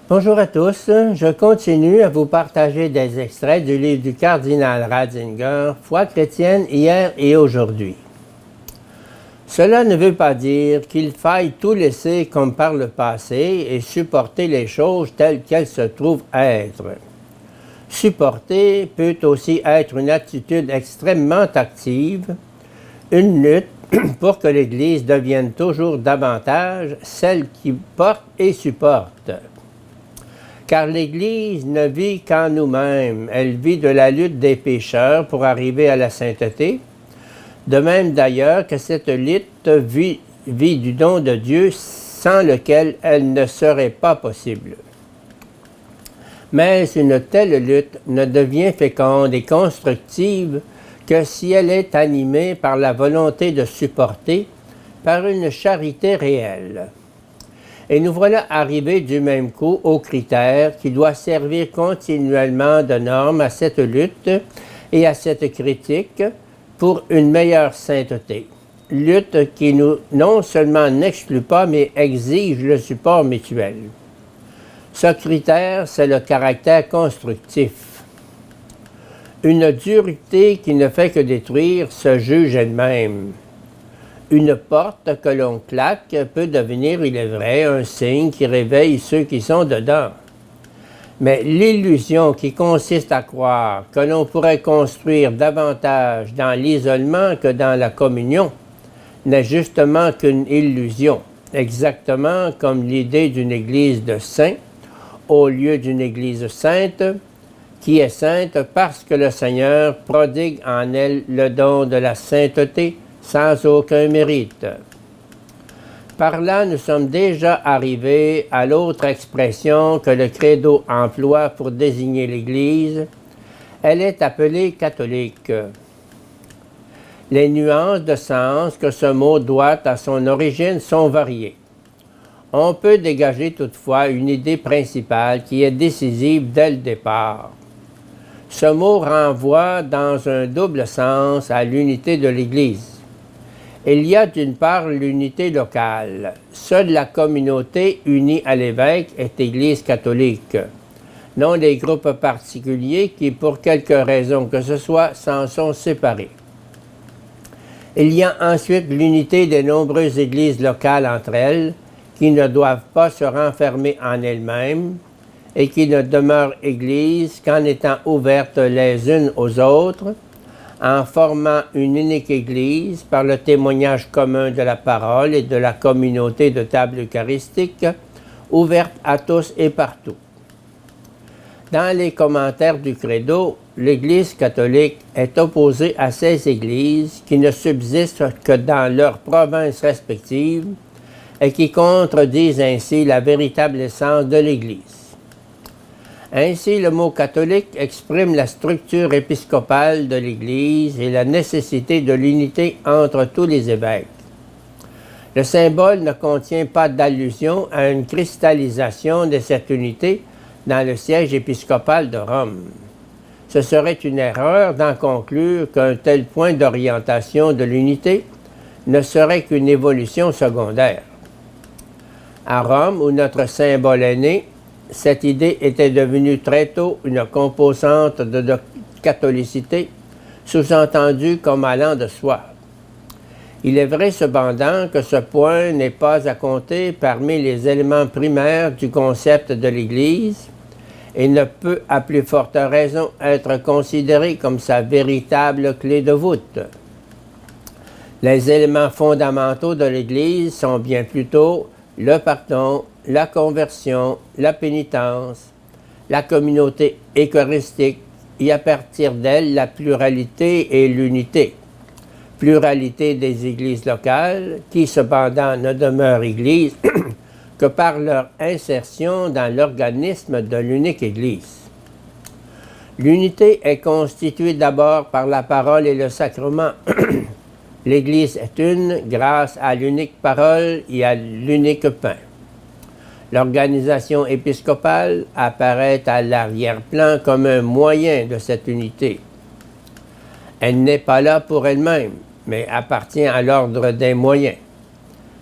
Bonjour à tous, je continue à vous partager des extraits du livre du cardinal Ratzinger, Foi chrétienne hier et aujourd'hui. Cela ne veut pas dire qu'il faille tout laisser comme par le passé et supporter les choses telles qu'elles se trouvent être. Supporter peut aussi être une attitude extrêmement active, une lutte pour que l'Église devienne toujours davantage celle qui porte et supporte. Car l'Église ne vit qu'en nous-mêmes, elle vit de la lutte des pécheurs pour arriver à la sainteté, de même d'ailleurs que cette lutte vit du don de Dieu sans lequel elle ne serait pas possible. Mais une telle lutte ne devient féconde et constructive que si elle est animée par la volonté de supporter, par une charité réelle. Et nous voilà arrivés du même coup au critère qui doit servir continuellement de norme à cette lutte et à cette critique pour une meilleure sainteté. Lutte qui non seulement n'exclut pas, mais exige le support mutuel. Ce critère, c'est le caractère constructif. Une dureté qui ne fait que détruire se juge elle-même. Une porte que l'on claque peut devenir, il est vrai, un signe qui réveille ceux qui sont dedans. Mais l'illusion qui consiste à croire que l'on pourrait construire davantage dans l'isolement que dans la communion n'est justement qu'une illusion, exactement comme l'idée d'une église de saints au lieu d'une église sainte, qui est sainte parce que le Seigneur prodigue en elle le don de la sainteté, sans aucun mérite. Par là, nous sommes déjà arrivés à l'autre expression que le credo emploie pour désigner l'Église. Elle est appelée catholique. Les nuances de sens que ce mot doit à son origine sont variées. On peut dégager toutefois une idée principale qui est décisive dès le départ. Ce mot renvoie dans un double sens à l'unité de l'Église. Il y a d'une part l'unité locale. Seule la communauté unie à l'évêque est Église catholique, non les groupes particuliers qui, pour quelque raison que ce soit, s'en sont séparés. Il y a ensuite l'unité des nombreuses églises locales entre elles, qui ne doivent pas se renfermer en elles-mêmes et qui ne demeurent églises qu'en étant ouvertes les unes aux autres, en formant une unique Église par le témoignage commun de la parole et de la communauté de table eucharistique, ouverte à tous et partout. Dans les commentaires du Credo, l'Église catholique est opposée à ces Églises qui ne subsistent que dans leurs provinces respectives et qui contredisent ainsi la véritable essence de l'Église. Ainsi, le mot catholique exprime la structure épiscopale de l'Église et la nécessité de l'unité entre tous les évêques. Le symbole ne contient pas d'allusion à une cristallisation de cette unité dans le siège épiscopal de Rome. Ce serait une erreur d'en conclure qu'un tel point d'orientation de l'unité ne serait qu'une évolution secondaire. À Rome, où notre symbole est né, cette idée était devenue très tôt une composante de catholicité, sous-entendue comme allant de soi. Il est vrai cependant que ce point n'est pas à compter parmi les éléments primaires du concept de l'Église et ne peut à plus forte raison être considéré comme sa véritable clé de voûte. Les éléments fondamentaux de l'Église sont bien plutôt le pardon, la conversion, la pénitence, la communauté eucharistique et à partir d'elle la pluralité et l'unité. Pluralité des églises locales qui cependant ne demeurent églises que par leur insertion dans l'organisme de l'unique Église. L'unité est constituée d'abord par la parole et le sacrement. L'Église est une grâce à l'unique parole et à l'unique pain. L'organisation épiscopale apparaît à l'arrière-plan comme un moyen de cette unité. Elle n'est pas là pour elle-même, mais appartient à l'ordre des moyens.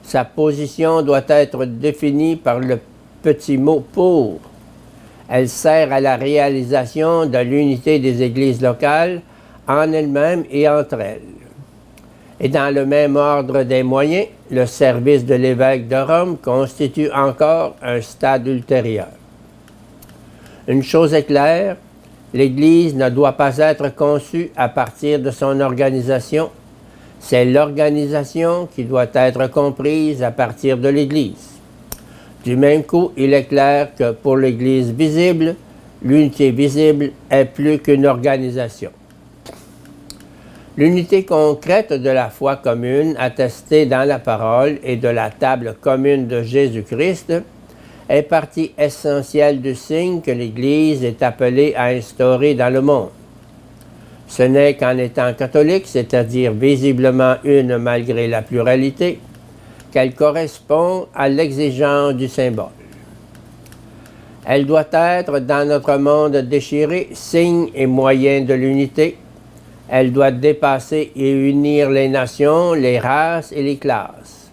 Sa position doit être définie par le petit mot « pour », Elle sert à la réalisation de l'unité des églises locales en elles-mêmes et entre elles. Et dans le même ordre des moyens, le service de l'évêque de Rome constitue encore un stade ultérieur. Une chose est claire, l'Église ne doit pas être conçue à partir de son organisation. C'est l'organisation qui doit être comprise à partir de l'Église. Du même coup, il est clair que pour l'Église visible, l'unité visible est plus qu'une organisation. L'unité concrète de la foi commune, attestée dans la parole et de la table commune de Jésus-Christ, est partie essentielle du signe que l'Église est appelée à instaurer dans le monde. Ce n'est qu'en étant catholique, c'est-à-dire visiblement une malgré la pluralité, qu'elle correspond à l'exigence du symbole. Elle doit être, dans notre monde déchiré, signe et moyen de l'unité. Elle doit dépasser et unir les nations, les races et les classes.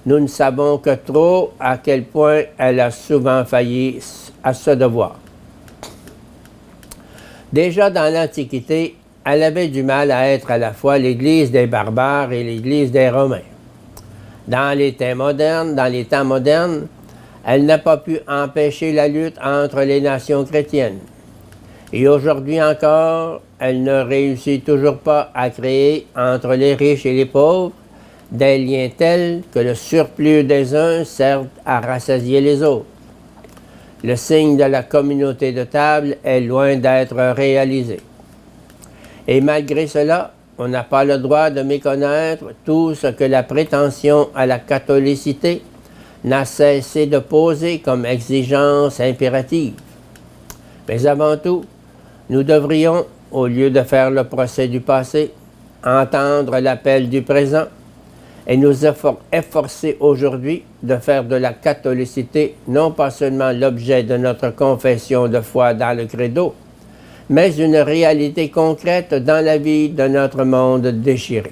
Nous ne savons que trop à quel point elle a souvent failli à ce devoir. Déjà dans l'Antiquité, elle avait du mal à être à la fois l'Église des barbares et l'Église des Romains. Dans les temps modernes, elle n'a pas pu empêcher la lutte entre les nations chrétiennes. Et aujourd'hui encore, elle ne réussit toujours pas à créer entre les riches et les pauvres des liens tels que le surplus des uns serve à rassasier les autres. Le signe de la communauté de table est loin d'être réalisé. Et malgré cela, on n'a pas le droit de méconnaître tout ce que la prétention à la catholicité n'a cessé de poser comme exigence impérative. Mais avant tout, nous devrions, au lieu de faire le procès du passé, entendre l'appel du présent et nous efforcer aujourd'hui de faire de la catholicité non pas seulement l'objet de notre confession de foi dans le credo, mais une réalité concrète dans la vie de notre monde déchiré.